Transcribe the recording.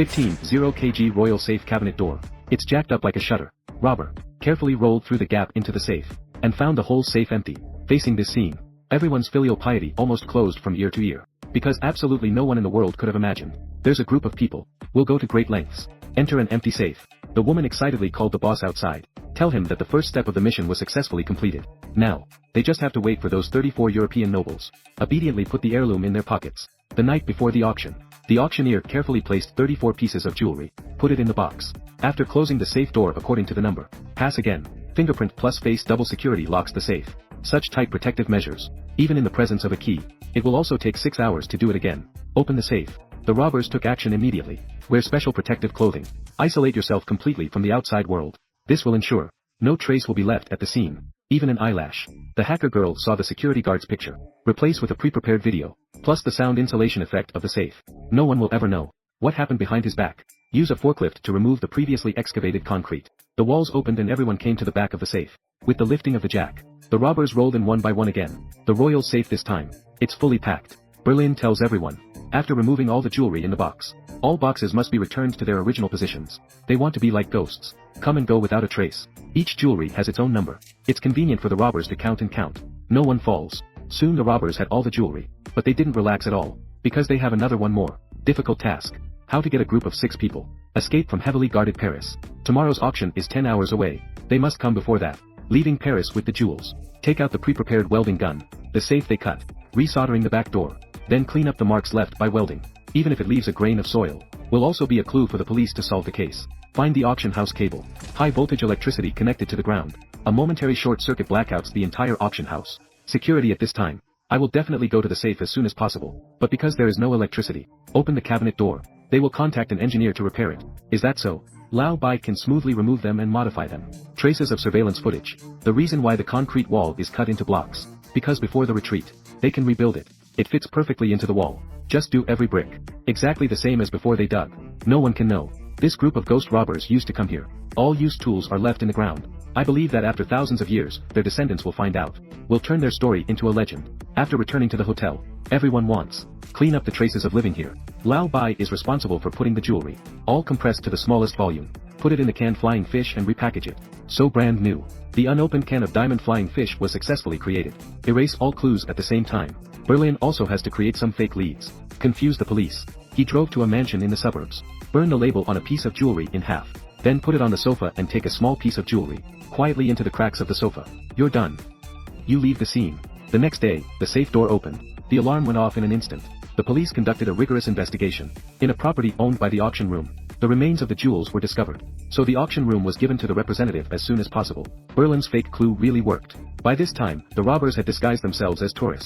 15.0 kg Royal Safe Cabinet Door. It's jacked up like a shutter. Robber carefully rolled through the gap into the safe, and found the whole safe empty. Facing this scene, everyone's filial piety almost closed from ear to ear. Because absolutely no one in the world could have imagined. There's a group of people. Will go to great lengths. Enter an empty safe. The woman excitedly called the boss outside. Tell him that the first step of the mission was successfully completed. Now, they just have to wait for those 34 European nobles. Obediently put the heirloom in their pockets. The night before the auctioneer carefully placed 34 pieces of jewelry. Put it in the box. After closing the safe door according to the number. Pass again. Fingerprint plus face double security locks the safe. Such tight protective measures. Even in the presence of a key. It will also take 6 hours to do it again. Open the safe. The robbers took action immediately. Wear special protective clothing. Isolate yourself completely from the outside world. This will ensure no trace will be left at the scene. Even an eyelash. The hacker girl saw the security guard's picture. Replace with a pre-prepared video. Plus the sound insulation effect of the safe. No one will ever know what happened behind his back. Use a forklift to remove the previously excavated concrete. The walls opened and everyone came to the back of the safe. With the lifting of the jack, the robbers rolled in one by one again. The royal safe this time. It's fully packed. Berlin tells everyone. After removing all the jewelry in the box, all boxes must be returned to their original positions. They want to be like ghosts. Come and go without a trace. Each jewelry has its own number. It's convenient for the robbers to count and count. No one falls. Soon the robbers had all the jewelry. But they didn't relax at all. Because they have another one more difficult task. How to get a group of 6 people. Escape from heavily guarded Paris. Tomorrow's auction is 10 hours away. They must come before that. Leaving Paris with the jewels. Take out the pre-prepared welding gun. The safe they cut. Resoldering the back door. Then clean up the marks left by welding. Even if it leaves a grain of soil. Will also be a clue for the police to solve the case. Find the auction house cable. High voltage electricity connected to the ground. A momentary short circuit blackouts the entire auction house. Security at this time. I will definitely go to the safe as soon as possible. But because there is no electricity. Open the cabinet door. They will contact an engineer to repair it. Is that so? Lao Bai can smoothly remove them and modify them. Traces of surveillance footage. The reason why the concrete wall is cut into blocks. Because before the retreat, they can rebuild it. It fits perfectly into the wall. Just do every brick. Exactly the same as before they dug. No one can know. This group of ghost robbers used to come here. All used tools are left in the ground. I believe that after thousands of years, their descendants will find out. Will turn their story into a legend. After returning to the hotel, everyone wants. Clean up the traces of living here. Lao Bai is responsible for putting the jewelry. All compressed to the smallest volume. Put it in the can flying fish and repackage it. So brand new. The unopened can of diamond flying fish was successfully created. Erase all clues at the same time. Berlin also has to create some fake leads. Confuse the police. He drove to a mansion in the suburbs. Burn the label on a piece of jewelry in half. Then put it on the sofa and take a small piece of jewelry quietly into the cracks of the sofa. You're done. You leave the scene. The next day, the safe door opened. The alarm went off in an instant. The police conducted a rigorous investigation. In a property owned by the auction room, the remains of the jewels were discovered. So the auction room was given to the representative as soon as possible. Berlin's fake clue really worked. By this time, the robbers had disguised themselves as tourists.